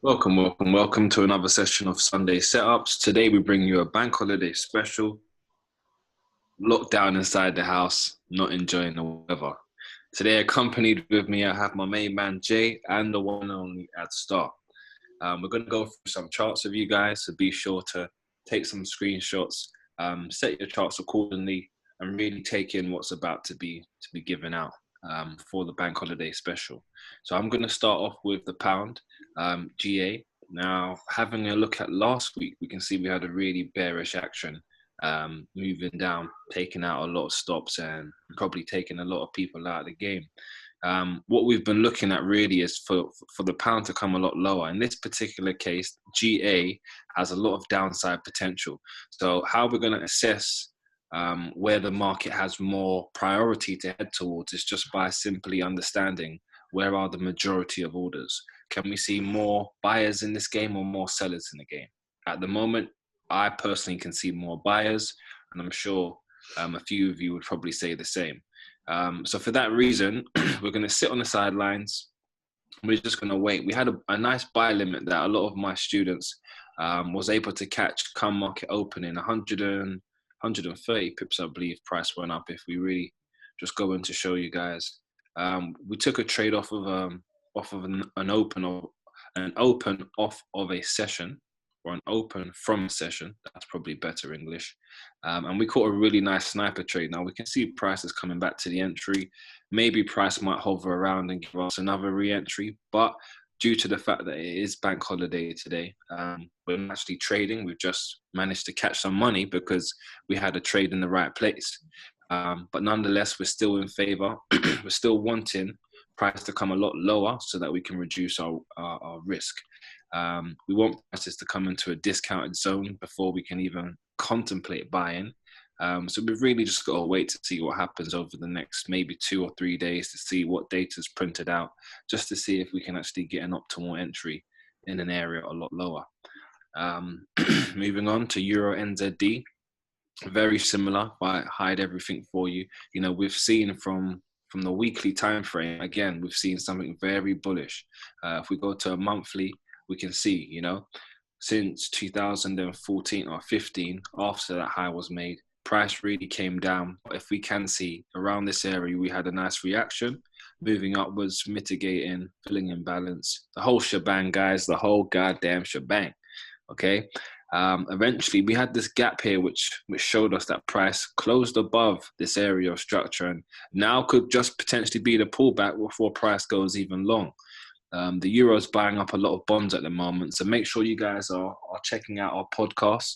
Welcome to another session of Sunday Setups. Today we bring you a bank holiday special. Locked down inside the house, not enjoying the weather. Today, accompanied with me, I have my main man Jay and the one and only Ad Star. We're going to go through some charts with you guys, so be sure to take some screenshots, set your charts accordingly, and really take in what's about to be given out for the bank holiday special. So I'm going to start off with the pound, GA. Now, having a look at last week, we can see we had a really bearish action, moving down, taking out a lot of stops and probably taking a lot of people out of the game. What we've been looking at really is for the pound to come a lot lower. In this particular case, GA has a lot of downside potential. So how we're going to assess where the market has more priority to head towards is just by simply understanding where are the majority of orders. Can we see more buyers in this game or more sellers in the game? At the moment, I personally can see more buyers, and I'm sure a few of you would probably say the same. So for that reason, we're going to sit on the sidelines. We're just going to wait. We had a nice buy limit that a lot of my students was able to catch come market opening. 130 pips, I believe, price went up. If we really just go in to show you guys, we took a trade off of an open off of a session, or an open from a session. That's probably better English. And we caught a really nice sniper trade. Now we can see prices coming back to the entry. Maybe price might hover around and give us another re-entry, but due to the fact that it is bank holiday today, we're not actually trading. We've just managed to catch some money because we had a trade in the right place. But nonetheless, we're still in favor. We're still wanting price to come a lot lower so that we can reduce our risk. We want prices to come into a discounted zone before we can even contemplate buying. So we've really just got to wait to see what happens over the next maybe 2 or 3 days to see what data is printed out, just to see if we can actually get an optimal entry in an area a lot lower. Moving on to Euro NZD, very similar. If I hide everything for you, we've seen from the weekly time frame, again, we've seen something very bullish. If we go to a monthly, we can see, since 2014 or 15, after that high was made, price really came down. If we can see around this area, we had a nice reaction, moving upwards, mitigating, filling in balance, the whole shebang, guys, the whole goddamn shebang. Okay. Eventually, we had this gap here, which showed us that price closed above this area of structure, and now could just potentially be the pullback before price goes even long. The euro is buying up a lot of bonds at the moment, so make sure you guys are checking out our podcast,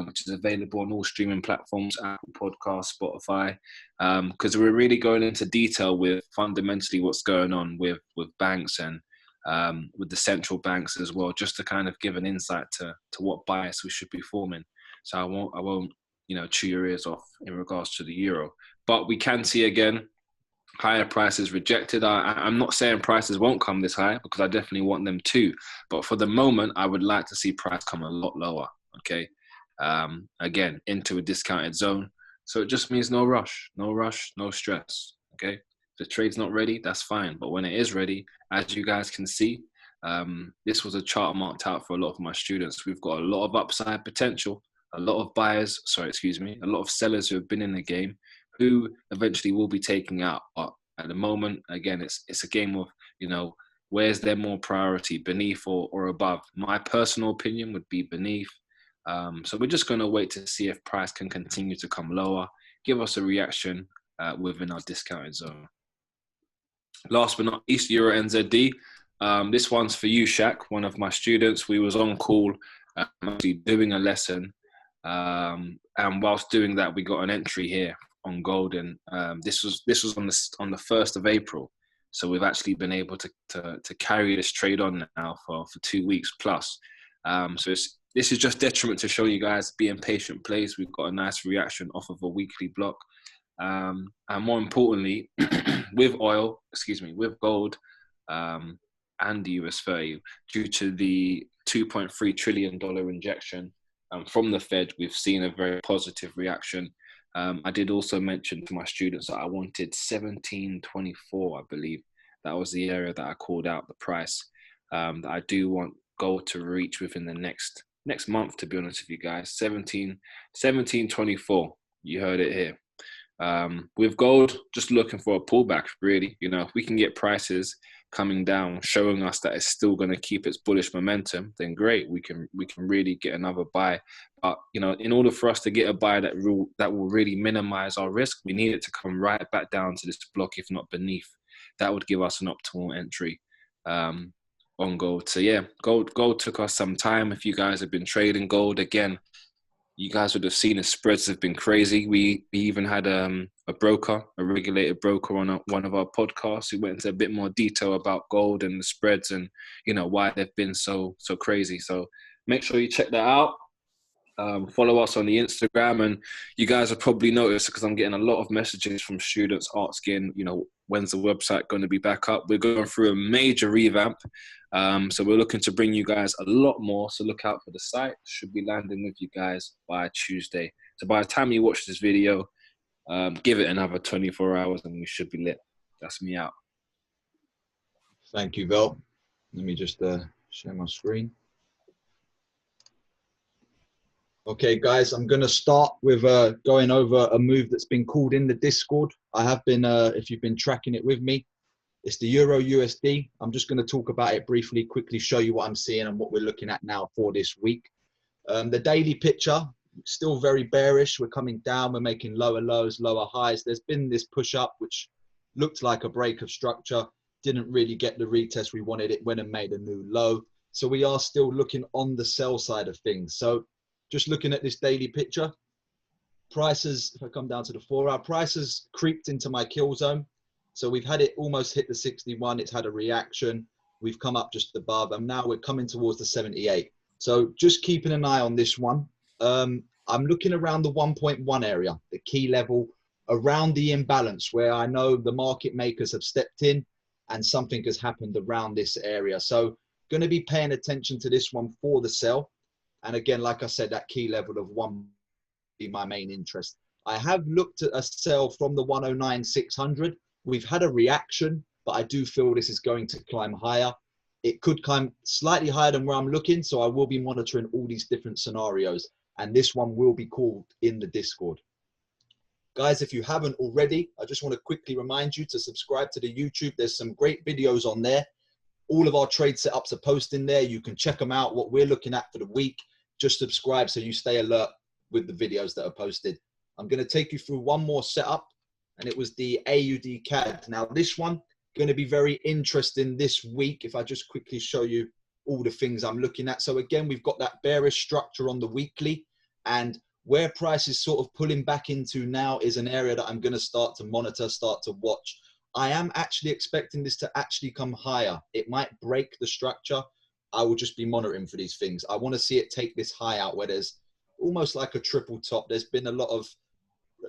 which is available on all streaming platforms, Apple Podcasts, Spotify, because we're really going into detail with fundamentally what's going on with banks and with the central banks as well, just to kind of give an insight to what bias we should be forming. So I won't chew your ears off in regards to the euro, but we can see again higher prices rejected. I'm not saying prices won't come this high, because I definitely want them to, but for the moment I would like to see price come a lot lower. Okay, again, into a discounted zone, so it just means no rush, no stress. Okay, if the trade's not ready, that's fine, but when it is ready, as you guys can see, this was a chart marked out for a lot of my students. We've got a lot of upside potential, a lot of buyers, a lot of sellers who have been in the game, who eventually will be taking out. But at the moment, again, it's a game of, where's there more priority, beneath or above? My personal opinion would be beneath. So we're just going to wait to see if price can continue to come lower, give us a reaction within our discounted zone. Last but not least, Euro NZD. This one's for you, Shaq, one of my students. We was on call, actually doing a lesson. And whilst doing that, we got an entry here on gold, and this was on the 1st of April. So we've actually been able to carry this trade on now for 2 weeks plus. So this is just detriment to show you guys, be in patient plays. We've got a nice reaction off of a weekly block. And more importantly, with gold and the US 30, due to the $2.3 trillion injection from the Fed, we've seen a very positive reaction. I did also mention to my students that I wanted 1724, I believe. That was the area that I called out the price. That I do want gold to reach within the next month, to be honest with you guys. 1724. You heard it here. With gold, just looking for a pullback, really. You know, if we can get prices coming down, showing us that it's still going to keep its bullish momentum, then great. We can really get another buy. But you know, in order for us to get a buy that will really minimize our risk, we need it to come right back down to this block, if not beneath. That would give us an optimal entry on gold. So yeah, gold took us some time. If you guys have been trading gold, again, you guys would have seen the spreads have been crazy. We even had a regulated broker on one of our podcasts who went into a bit more detail about gold and the spreads and, you know, why they've been so crazy. So make sure you check that out. Follow us on the Instagram, and you guys have probably noticed, because I'm getting a lot of messages from students asking, you know, when's the website going to be back up? We're going through a major revamp. So we're looking to bring you guys a lot more. So look out for the site. Should be landing with you guys by Tuesday. So by the time you watch this video, give it another 24 hours and we should be lit. That's me out. Thank you, Vel. Let me just share my screen. Okay, guys, I'm going to start with going over a move that's been called in the Discord. I have been, if you've been tracking it with me, it's the Euro USD. I'm just going to talk about it briefly, quickly show you what I'm seeing and what we're looking at now for this week. The daily picture, still very bearish. We're coming down. We're making lower lows, lower highs. There's been this push up, which looked like a break of structure. Didn't really get the retest we wanted. It went and made a new low. So we are still looking on the sell side of things. So just looking at this daily picture, prices, if I come down to the 4 hour, prices creeped into my kill zone. So we've had it almost hit the 61. It's had a reaction. We've come up just above, and now we're coming towards the 78. So just keeping an eye on this one. I'm looking around the 1.1 area, the key level, around the imbalance where I know the market makers have stepped in and something has happened around this area. So going to be paying attention to this one for the sell. And again, like I said, that key level of 1 be my main interest. I have looked at a sell from the 109,600. We've had a reaction, but I do feel this is going to climb higher. It could climb slightly higher than where I'm looking. So I will be monitoring all these different scenarios. And this one will be called in the Discord. Guys, if you haven't already, I just want to quickly remind you to subscribe to the YouTube. There's some great videos on there. All of our trade setups are posted there. You can check them out, what we're looking at for the week. Just subscribe so you stay alert with the videos that are posted. I'm going to take you through one more setup, and it was the AUD CAD. Now, this one going to be very interesting this week if I just quickly show you all the things I'm looking at. So again, we've got that bearish structure on the weekly, and where price is sort of pulling back into now is an area that I'm going to start to monitor, start to watch. I am actually expecting this to actually come higher. It might break the structure. I will just be monitoring for these things. I want to see it take this high out where there's almost like a triple top. There's been a lot of,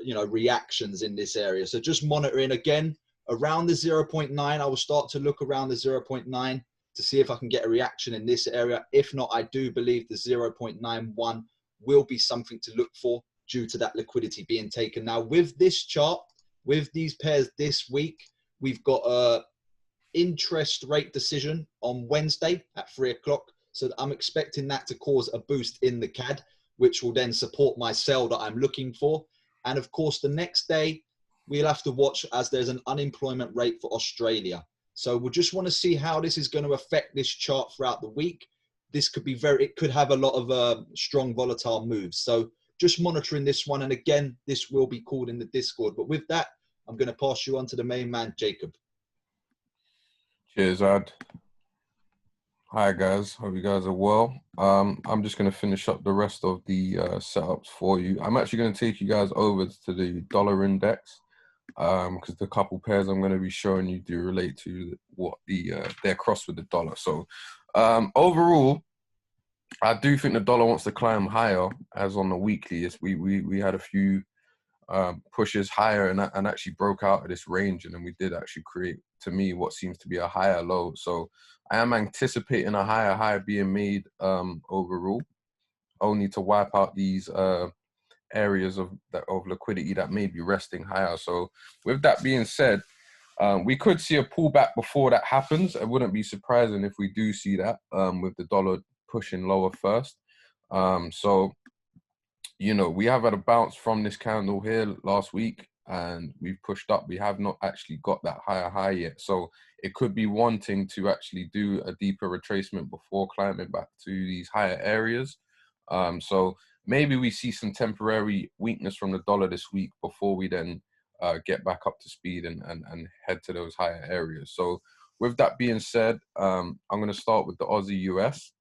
you know, reactions in this area. So just monitoring again around the 0.9. I will start to look around the 0.9 to see if I can get a reaction in this area. If not, I do believe the 0.91 will be something to look for due to that liquidity being taken. Now with this chart, with these pairs this week, we've got a interest rate decision on Wednesday at 3 o'clock. So I'm expecting that to cause a boost in the CAD, which will then support my sell that I'm looking for. And of course, the next day, we'll have to watch as there's an unemployment rate for Australia. So we'll just want to see how this is going to affect this chart throughout the week. This could be it could have a lot of strong volatile moves. So just monitoring this one. And again, this will be called in the Discord. But with that, I'm going to pass you on to the main man, Jacob. Cheers, Ad. Hi, guys. Hope you guys are well. I'm just going to finish up the rest of the setups for you. I'm actually going to take you guys over to the dollar index because the couple pairs I'm going to be showing you do relate to what their cross with the dollar. So overall, I do think the dollar wants to climb higher as on the weekly. We had a few pushes higher and actually broke out of this range, and then we did actually create, to me, what seems to be a higher low. So I am anticipating a higher high being made overall, only to wipe out these areas of liquidity that may be resting higher. So with that being said, We could see a pullback before that happens. It wouldn't be surprising if we do see that, with the dollar pushing lower first. So, you know, we have had a bounce from this candle here last week, and we've pushed up. We have not actually got that higher high yet. So it could be wanting to actually do a deeper retracement before climbing back to these higher areas. So maybe we see some temporary weakness from the dollar this week before we then get back up to speed and head to those higher areas. So with that being said, I'm going to start with the Aussie US.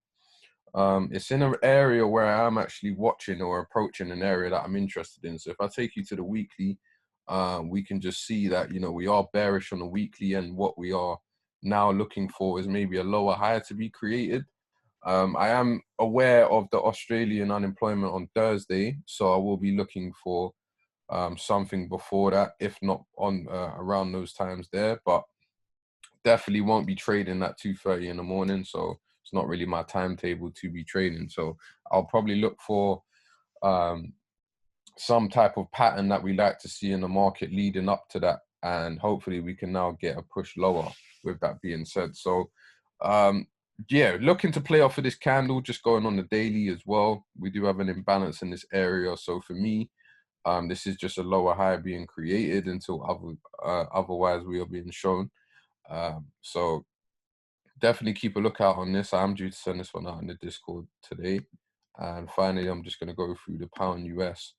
It's in an area where I'm actually watching or approaching an area that I'm interested in. So if I take you to the weekly, we can just see that, you know, we are bearish on the weekly, and what we are now looking for is maybe a lower high to be created. I am aware of the Australian unemployment on Thursday, so I will be looking for something before that, if not on around those times there, but definitely won't be trading at 2:30 in the morning. So it's not really my timetable to be trading. So I'll probably look for some type of pattern that we like to see in the market leading up to that. And hopefully we can now get a push lower with that being said. So yeah, looking to play off of this candle, just going on the daily as well. We do have an imbalance in this area. So for me, this is just a lower high being created until otherwise we are being shown. So definitely keep a lookout on this. I'm due to send this one out in the Discord today. And finally, I'm just going to go through the pound US.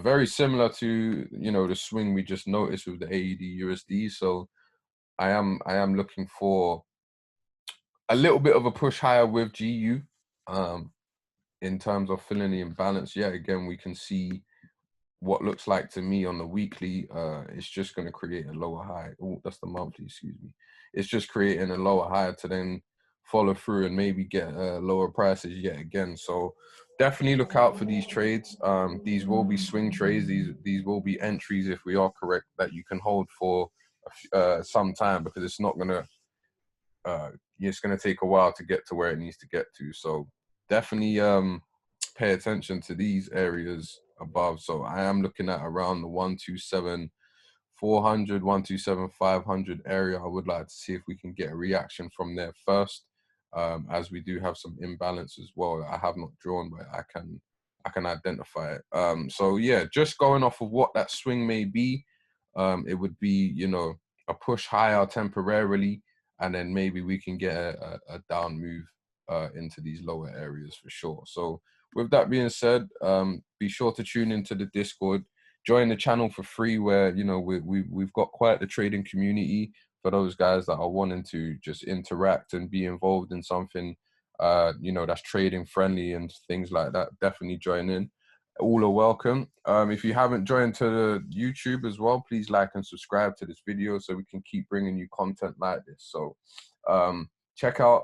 Very similar to, you know, the swing we just noticed with the AED USD. So I am looking for a little bit of a push higher with GU in terms of filling the imbalance. Yeah, again, we can see what looks like to me on the weekly, it's just going to create a lower high. Oh, that's the monthly, excuse me. It's just creating a lower high to then follow through and maybe get lower prices yet again. So definitely look out for these trades. These will be swing trades. These will be entries, if we are correct, that you can hold for some time, because it's not going to, it's going to take a while to get to where it needs to get to. So definitely pay attention to these areas above. So I am looking at around the 127,400, 127,500 area. I would like to see if we can get a reaction from there first, as we do have some imbalance as well. I have not drawn, but I can identify it. So yeah, just going off of what that swing may be, it would be, you know, a push higher temporarily, and then maybe we can get a down move into these lower areas for sure. So with that being said, be sure to tune into the Discord, join the channel for free, where, you know, we've got quite the trading community for those guys that are wanting to just interact and be involved in something, you know, that's trading friendly and things like that. Definitely join in. All are welcome. If you haven't joined to the YouTube as well, please like and subscribe to this video so we can keep bringing you content like this. So check out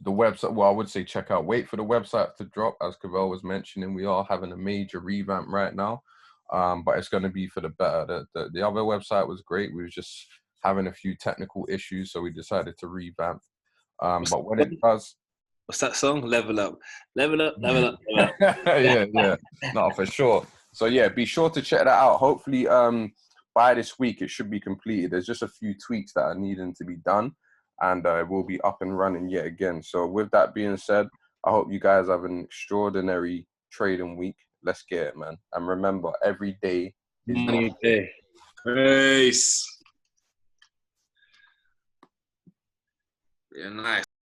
the website. Well, I would say check out, wait for the website to drop. As Cavell was mentioning, we are having a major revamp right now, but it's going to be for the better. The other website was great. We were just having a few technical issues, so we decided to revamp. But when it does, what's that song? Level up, level up, level up, level up. yeah, no, for sure. So yeah, be sure to check that out. Hopefully, by this week it should be completed. There's just a few tweaks that are needing to be done, and it will be up and running yet again. So with that being said, I hope you guys have an extraordinary trading week. Let's get it, man. And remember, every day is Money day. Peace. Yeah, nice.